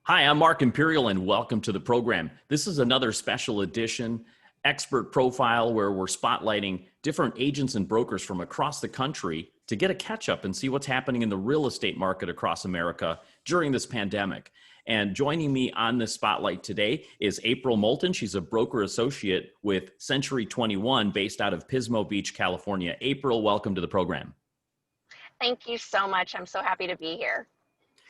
Hi, I'm Mark Imperial, and welcome to the program. This is another special edition, expert profile, where we're spotlighting different agents and brokers from across the country to get a catch up and see what's happening in the real estate market across America during this pandemic. And joining me on this spotlight today is April Moulton. She's a broker associate with Century 21 based out of Pismo Beach, California. April, welcome to the program. Thank you so much. I'm so happy to be here.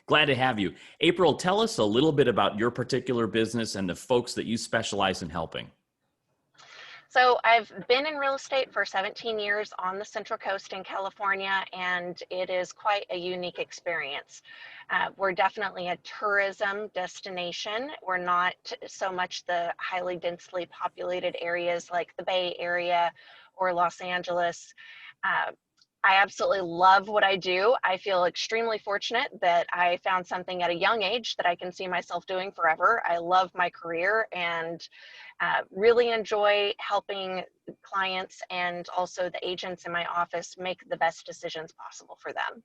Glad to have you. April, tell us a little bit about your particular business and the folks that you specialize in helping. So I've been in real estate for 17 years on the Central Coast in California, and it is quite a unique experience. We're definitely a tourism destination. We're not so much the highly densely populated areas like the Bay Area or Los Angeles. I absolutely love what I do. I feel extremely fortunate that I found something at a young age that I can see myself doing forever. I love my career and really enjoy helping clients and also the agents in my office make the best decisions possible for them.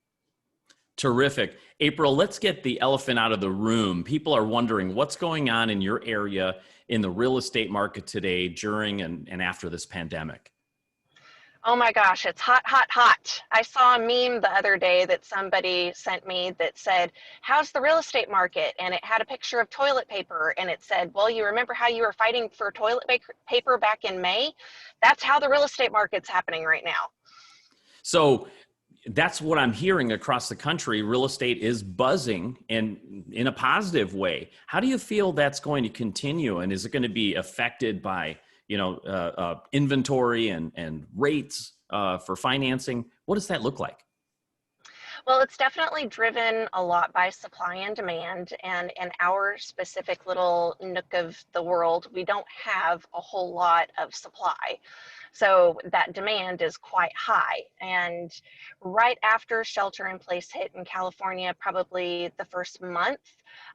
Terrific. April, let's get the elephant out of the room. People are wondering what's going on in your area in the real estate market today during and after this pandemic. Oh my gosh, it's hot, hot, hot. I saw a meme the other day that somebody sent me that said, "How's the real estate market?" And it had a picture of toilet paper and it said, "Well, you remember how you were fighting for toilet paper back in May? That's how the real estate market's happening right now." So that's what I'm hearing across the country. Real estate is buzzing and in a positive way. How do you feel that's going to continue? And is it going to be affected by inventory and rates for financing? What does that look like? Well, it's definitely driven a lot by supply and demand. And in our specific little nook of the world, we don't have a whole lot of supply. So that demand is quite high. And right after shelter in place hit in California, probably the first month,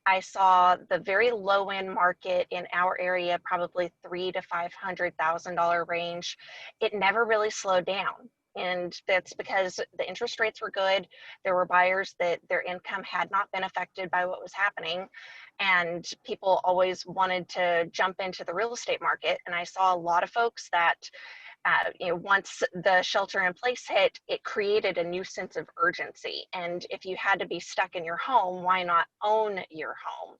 I saw the very low end market in our area, probably $300,000 to $500,000 range. It never really slowed down. And that's because the interest rates were good. There were buyers that their income had not been affected by what was happening. And people always wanted to jump into the real estate market. And I saw a lot of folks that, once the shelter in place hit, it created a new sense of urgency. And if you had to be stuck in your home, why not own your home?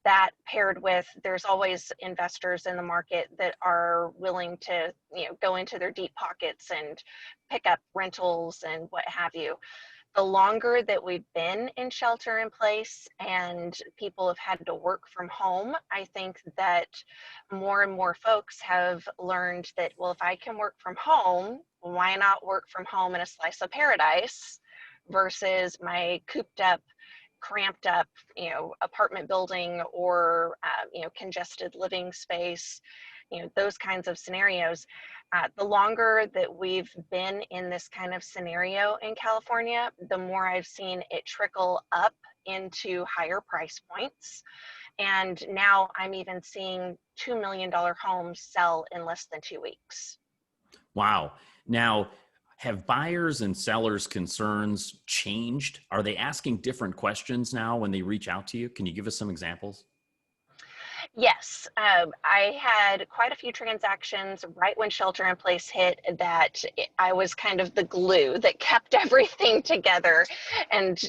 That paired with there's always investors in the market that are willing to go into their deep pockets and pick up rentals and what have you. The longer that we've been in shelter in place and people have had to work from home, I think that more and more folks have learned that, well, if I can work from home, why not work from home in a slice of paradise versus my cooped up, cramped up, apartment building or, congested living space, those kinds of scenarios. The longer that we've been in this kind of scenario in California, the more I've seen it trickle up into higher price points. And now I'm even seeing $2 million homes sell in less than 2 weeks. Wow. Now, have buyers and sellers' concerns changed? Are they asking different questions now when they reach out to you? Can you give us some examples? Yes, I had quite a few transactions right when shelter in place hit that I was kind of the glue that kept everything together and,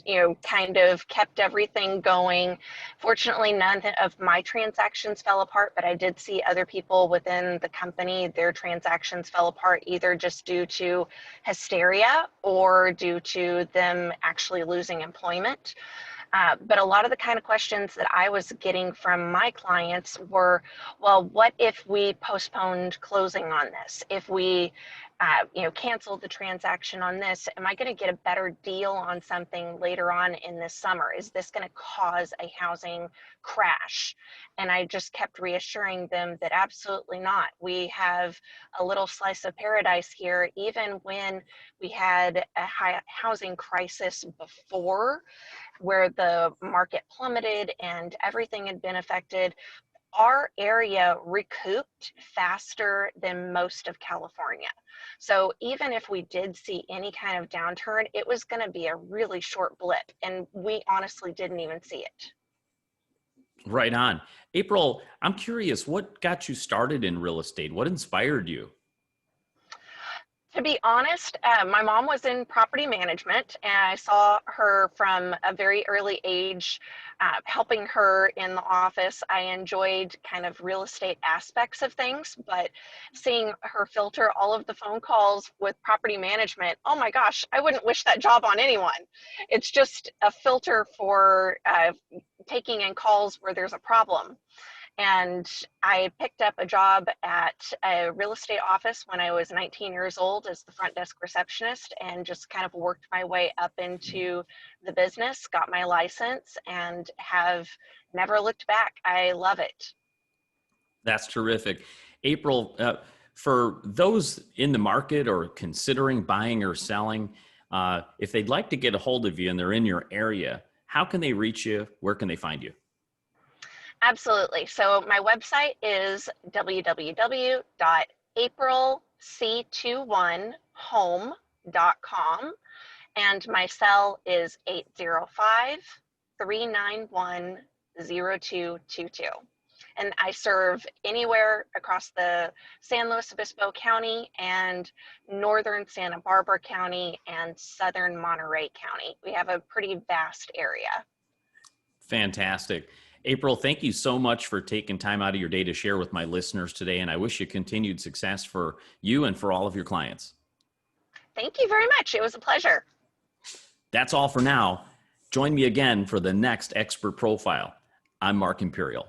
kind of kept everything going. Fortunately, none of my transactions fell apart, but I did see other people within the company, their transactions fell apart either just due to hysteria or due to them actually losing employment. But a lot of the kind of questions that I was getting from my clients were, well, what if we postponed closing on this? If we, canceled the transaction on this, am I going to get a better deal on something later on in this summer? Is this going to cause a housing crash? And I just kept reassuring them that absolutely not. We have a little slice of paradise here, even when we had a high housing crisis before, where the market plummeted and everything had been affected. Our area recouped faster than most of California. So even if we did see any kind of downturn, it was going to be a really short blip, and we honestly didn't even see it. Right on. April, I'm curious, what got you started in real estate? What inspired you? To be honest, my mom was in property management, and I saw her from a very early age, helping her in the office. I enjoyed kind of real estate aspects of things, but seeing her filter all of the phone calls with property management, oh my gosh, I wouldn't wish that job on anyone. It's just a filter for taking in calls where there's a problem. And I picked up a job at a real estate office when I was 19 years old as the front desk receptionist, and just kind of worked my way up into the business, got my license, and have never looked back. I love it. That's terrific. April, for those in the market or considering buying or selling, if they'd like to get a hold of you and they're in your area, how can they reach you? Where can they find you? Absolutely. So my website is www.aprilc21home.com, and my cell is 805-391-0222. And I serve anywhere across the San Luis Obispo County and northern Santa Barbara County and southern Monterey County. We have a pretty vast area. Fantastic. April, thank you so much for taking time out of your day to share with my listeners today. And I wish you continued success for you and for all of your clients. Thank you very much. It was a pleasure. That's all for now. Join me again for the next expert profile. I'm Mark Imperial.